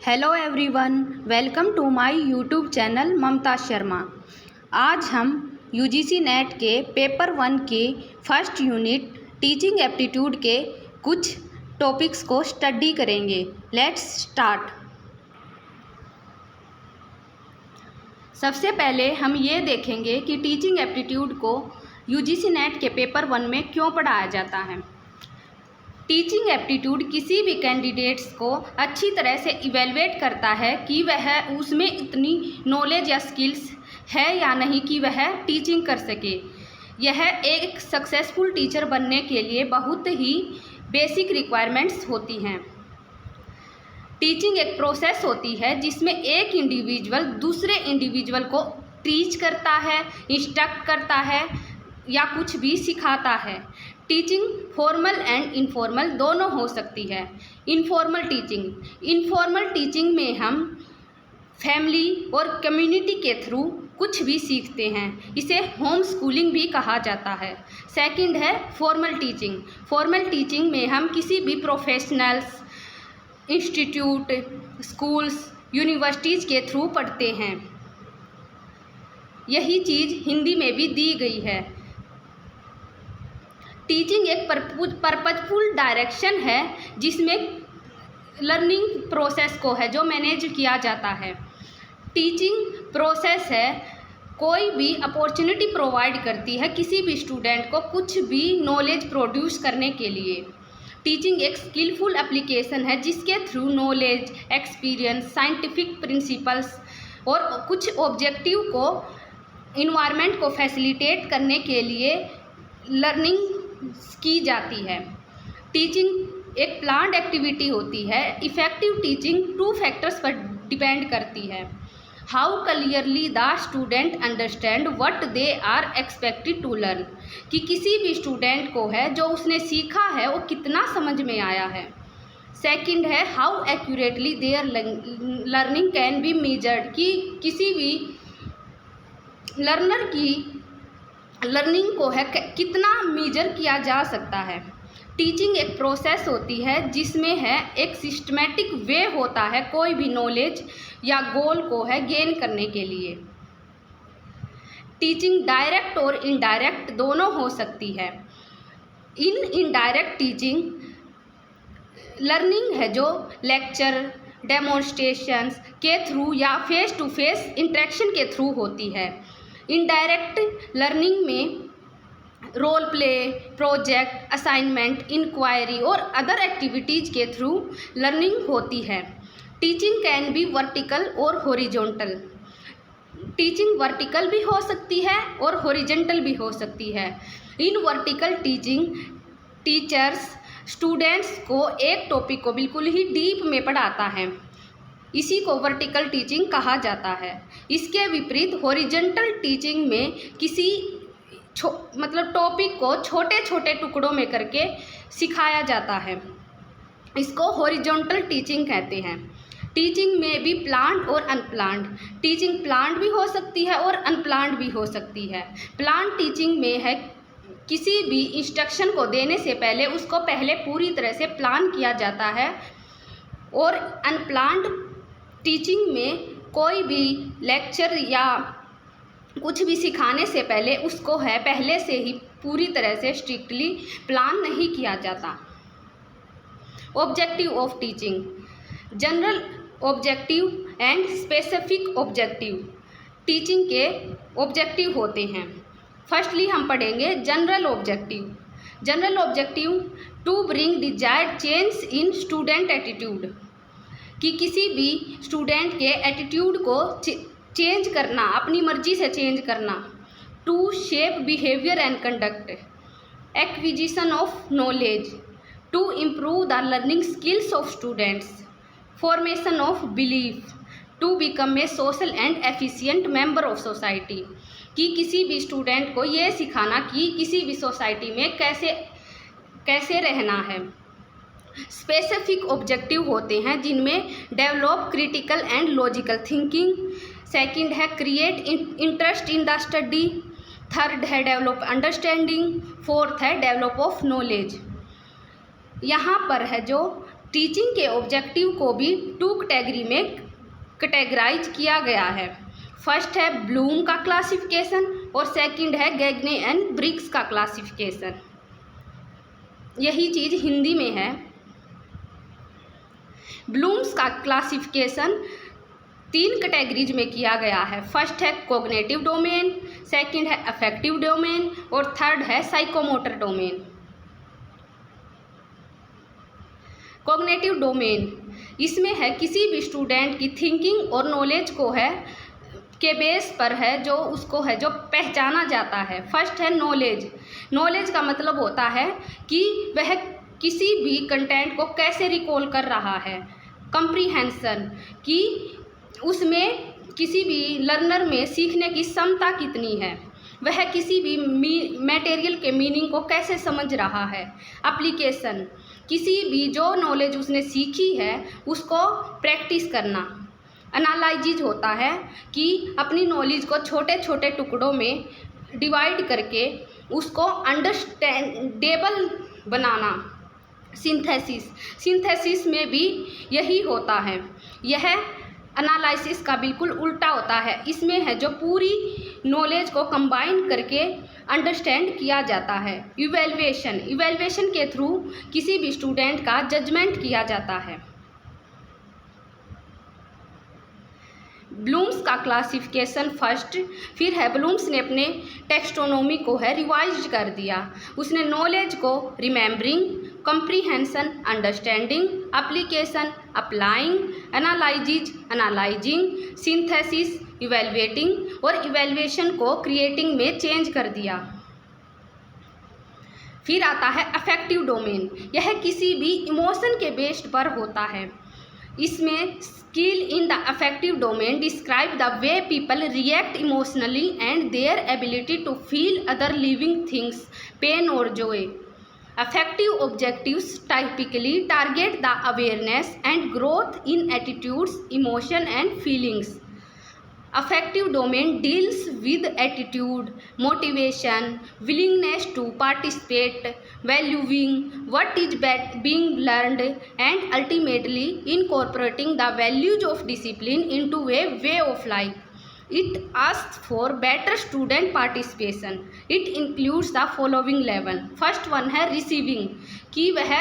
Hello everyone, welcome to my YouTube channel Mamta Sharma. आज हम UGC net के पेपर 1 के फर्स्ट यूनिट टीचिंग एप्टीट्यूड के कुछ टॉपिक्स को स्टडी करेंगे। Let's start. सबसे पहले हम ये देखेंगे कि टीचिंग एप्टीट्यूड को यूजीसी नेट के पेपर 1 में क्यों पढ़ाया जाता है। टीचिंग एप्टीट्यूड किसी भी कैंडिडेट्स को अच्छी तरह से इवेलुएट करता है कि वह उसमें इतनी नॉलेज या स्किल्स है या नहीं कि वह टीचिंग कर सके। यह एक सक्सेसफुल टीचर बनने के लिए बहुत ही बेसिक रिक्वायरमेंट्स होती हैं। टीचिंग एक प्रोसेस होती है जिसमें एक इंडिविजुअल दूसरे इंडिविजुअल को टीच करता है, इंस्ट्रक्ट करता है या कुछ भी सिखाता है। टीचिंग फॉर्मल एंड इनफॉर्मल दोनों हो सकती है। इनफॉर्मल टीचिंग में हम फैमिली और कम्युनिटी के थ्रू कुछ भी सीखते हैं, इसे होम स्कूलिंग भी कहा जाता है। सेकंड है फॉर्मल टीचिंग में हम किसी भी प्रोफेशनल्स, इंस्टीट्यूट, स्कूल्स, यूनिवर्सिटीज़ के थ्रू पढ़ते हैं। यही चीज़ हिंदी में भी दी गई है। टीचिंग एक पर्पजफुल डायरेक्शन है जिसमें लर्निंग प्रोसेस को है जो मैनेज किया जाता है। टीचिंग प्रोसेस है कोई भी अपॉर्चुनिटी प्रोवाइड करती है किसी भी स्टूडेंट को कुछ भी नॉलेज प्रोड्यूस करने के लिए। टीचिंग एक स्किलफुल एप्लीकेशन है जिसके through knowledge, experience, scientific principles और कुछ ऑब्जेक्टिव को इन्वायरमेंट को फैसिलिटेट करने के लिए लर्निंग की जाती है। टीचिंग एक प्लान्ड एक्टिविटी होती है। इफ़ेक्टिव टीचिंग 2 फैक्टर्स पर डिपेंड करती है। How clearly the student understand what they are expected to learn, कि किसी भी स्टूडेंट को है जो उसने सीखा है वो कितना समझ में आया है। सेकंड है how accurately there learning can be measured, कि किसी भी लर्नर की लर्निंग को है कितना मेजर किया जा सकता है। टीचिंग एक प्रोसेस होती है जिसमें है एक सिस्टमेटिक वे होता है कोई भी नॉलेज या गोल को है गेन करने के लिए। टीचिंग डायरेक्ट और इनडायरेक्ट दोनों हो सकती है। इनडायरेक्ट टीचिंग लर्निंग है जो लेक्चर, डेमोन्स्ट्रेशंस के थ्रू या फेस टू फेस इंटरेक्शन के थ्रू होती है। इनडायरेक्ट लर्निंग में role play, project, assignment, inquiry और अदर एक्टिविटीज़ के थ्रू लर्निंग होती है। टीचिंग कैन बी वर्टिकल और हॉरिजॉन्टल। टीचिंग वर्टिकल भी हो सकती है और हॉरिजॉन्टल भी हो सकती है। In vertical teaching teachers students को एक टॉपिक को बिल्कुल ही डीप में पढ़ाता है, इसी को वर्टिकल टीचिंग कहा जाता है। इसके विपरीत हॉरिजॉन्टल टीचिंग में किसी टॉपिक को छोटे छोटे टुकड़ों में करके सिखाया जाता है, इसको हॉरिजॉन्टल टीचिंग कहते हैं। टीचिंग में भी प्लान्ड और अनप्लान्ड। टीचिंग प्लान्ड भी हो सकती है और अनप्लान्ड भी हो सकती है। प्लान्ड टीचिंग में है किसी भी इंस्ट्रक्शन को देने से पहले उसको पहले पूरी तरह से प्लान किया जाता है, और अनप्लान्ड टीचिंग में कोई भी लेक्चर या कुछ भी सिखाने से पहले उसको है पहले से ही पूरी तरह से स्ट्रिक्टली प्लान नहीं किया जाता। Objective of teaching, general objective and specific objective. Teaching के ऑब्जेक्टिव होते हैं। फर्स्टली हम पढ़ेंगे general objective to bring desired change in student attitude, कि किसी भी स्टूडेंट के एटीट्यूड को चेंज करना, अपनी मर्जी से चेंज करना। To shape behaviour and conduct, acquisition of knowledge, to improve the learning skills of students, formation of belief, to become a social and efficient member of society, कि किसी भी स्टूडेंट को ये सिखाना कि किसी भी सोसाइटी में कैसे रहना है। स्पेसिफिक ऑब्जेक्टिव होते हैं जिनमें develop critical and logical thinking, second है create interest in the study, third है डेवलप अंडरस्टैंडिंग, फोर्थ है डेवलप ऑफ नॉलेज। यहाँ पर है जो टीचिंग के ऑब्जेक्टिव को भी 2 कैटेगरी में कैटेगराइज किया गया है। फर्स्ट है ब्लूम का क्लासिफिकेशन और सेकंड है गैगने एंड ब्रिग्स का क्लासिफिकेशन। यही चीज़ हिंदी में है। ब्लूम्स का क्लासिफिकेशन 3 कैटेगरीज में किया गया है। फर्स्ट है कॉग्निटिव डोमेन, सेकंड है अफेक्टिव डोमेन और थर्ड है साइकोमोटर डोमेन। कॉग्निटिव डोमेन इसमें है किसी भी स्टूडेंट की थिंकिंग और नॉलेज को है के बेस पर है जो उसको है जो पहचाना जाता है। फर्स्ट है नॉलेज। नॉलेज का मतलब होता है कि वह किसी भी कंटेंट को कैसे रिकॉल कर रहा है। कंप्रीहेंशन कि उसमें किसी भी लर्नर में सीखने की क्षमता कितनी है, वह किसी भी मटेरियल के मीनिंग को कैसे समझ रहा है। एप्लीकेशन किसी भी जो नॉलेज उसने सीखी है उसको प्रैक्टिस करना। एनालाइजिज होता है कि अपनी नॉलेज को छोटे छोटे टुकड़ों में डिवाइड करके उसको अंडरस्टैंडेबल बनाना। सिंथेसिस में भी यही होता है। यह एनालिसिस का बिल्कुल उल्टा होता है। इसमें है जो पूरी नॉलेज को कंबाइन करके अंडरस्टैंड किया जाता है। इवैल्यूएशन के थ्रू किसी भी स्टूडेंट का जजमेंट किया जाता है। ब्लूम्स का क्लासिफिकेशन फर्स्ट, फिर है ब्लूम्स ने अपने टेक्सोनोमी को है रिवाइज कर दिया। उसने नॉलेज को remembering, comprehension understanding, application applying, analysing, synthesis evaluating और इवैल्यूएशन को क्रिएटिंग में चेंज कर दिया। फिर आता है अफेक्टिव डोमेन। यह किसी भी इमोशन के बेस्ड पर होता है। इसमें skill in the affective domain describe the way people react emotionally and their ability to feel other living things, pain और joy. Affective objectives typically target the awareness and growth in attitudes, emotion and feelings. Affective domain deals with attitude, motivation, willingness to participate, valuing what is being learned, and ultimately incorporating the values of discipline into a way of life. It asks for better student participation. It includes the following level. First one है receiving, कि वह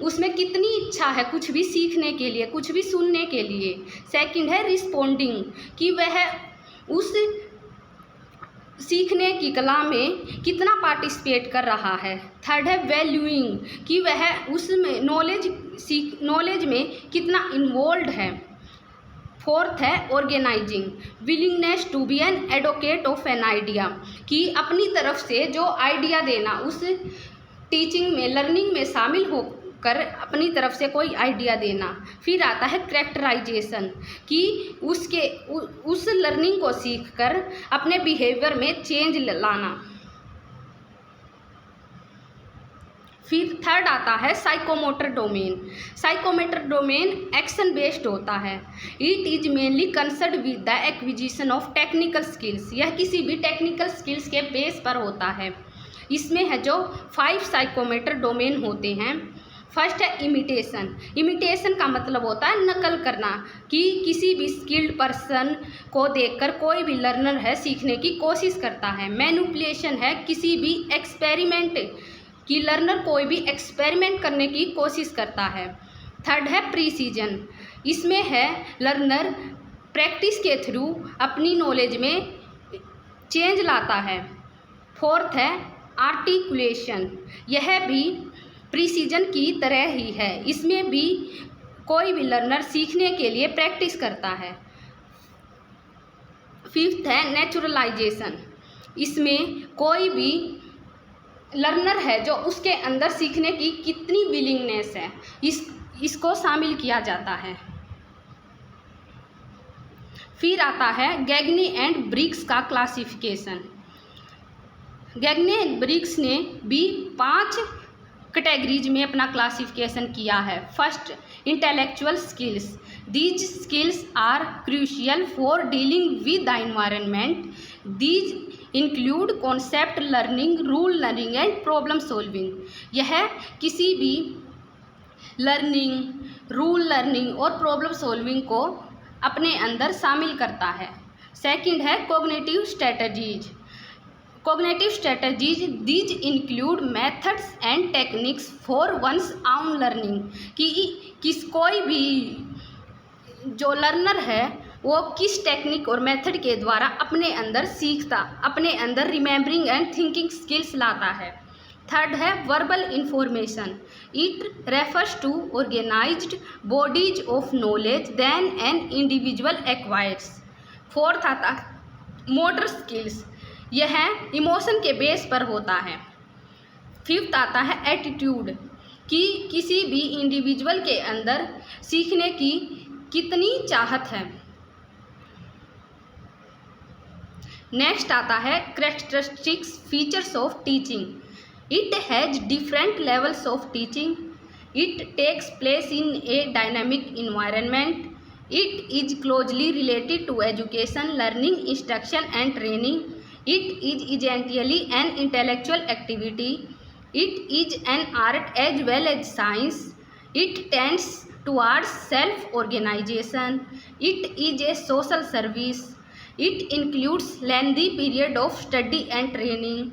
उसमें कितनी इच्छा है कुछ भी सीखने के लिए, कुछ भी सुनने के लिए। सेकंड है रिस्पोंडिंग, कि वह उस सीखने की कला में कितना पार्टिसिपेट कर रहा है। थर्ड है वैल्यूइंग, कि वह उसमें नॉलेज में कितना इन्वॉल्व है। फोर्थ है organising, willingness to be an advocate of an idea, कि अपनी तरफ से जो आइडिया देना, उस टीचिंग में लर्निंग में शामिल होकर अपनी तरफ से कोई आइडिया देना। फिर आता है कैरेक्टराइजेशन, कि उस लर्निंग को सीखकर अपने बिहेवियर में चेंज लाना। फिर थर्ड आता है psychomotor domain. Psychomotor domain action based होता है। It is mainly concerned with the acquisition of technical skills. यह किसी भी टेक्निकल स्किल्स के बेस पर होता है। इसमें है जो 5 साइकोमोटर डोमेन होते हैं। फर्स्ट है इमिटेशन। इमिटेशन का मतलब होता है नकल करना, कि किसी भी स्किल्ड पर्सन को देखकर कोई भी लर्नर है सीखने की कोशिश करता है। मैनिपुलेशन है किसी भी एक्सपेरिमेंट कि लर्नर कोई भी एक्सपेरिमेंट करने की कोशिश करता है। थर्ड है प्रिसीजन। इसमें है लर्नर प्रैक्टिस के थ्रू अपनी नॉलेज में चेंज लाता है। फोर्थ है आर्टिकुलेशन। यह भी प्रिसीजन की तरह ही है। इसमें भी कोई भी लर्नर सीखने के लिए प्रैक्टिस करता है। फिफ्थ है नेचुरलाइजेशन। इसमें कोई भी लर्नर है जो उसके अंदर सीखने की कितनी विलिंगनेस है, इसको शामिल किया जाता है। फिर आता है गैगने एंड ब्रिग्स का क्लासिफिकेशन। गैगने एंड ब्रिग्स ने भी 5 कैटेगरीज में अपना क्लासिफिकेशन किया है। First, intellectual skills. These skills are crucial for dealing with the environment. These include concept learning, rule learning and problem solving. यह किसी भी लर्निंग, रूल लर्निंग और प्रॉब्लम सॉल्विंग को अपने अंदर शामिल करता है। सेकंड है cognitive strategies. Cognitive strategies these include methods and techniques for once on learning, कि कोई भी जो लर्नर है वो किस टेक्निक और मेथड के द्वारा अपने अंदर सीखता, अपने अंदर रिमेम्बरिंग एंड थिंकिंग स्किल्स लाता है। थर्ड है verbal information. It refers to organised bodies of knowledge then an individual acquires. Fourth आता मोटर स्किल्स, यह इमोशन के बेस पर होता है। फिफ्थ आता है एटीट्यूड, कि किसी भी इंडिविजुअल के अंदर सीखने की कितनी चाहत है। नेक्स्ट आता है characteristics features of teaching. It has different levels of teaching. It takes place in a dynamic environment. It is closely related to education, learning, instruction and training. It is essentially an intellectual activity. It is an art as well as science. It tends towards self-organization. It is a social service. It includes lengthy period of study and training.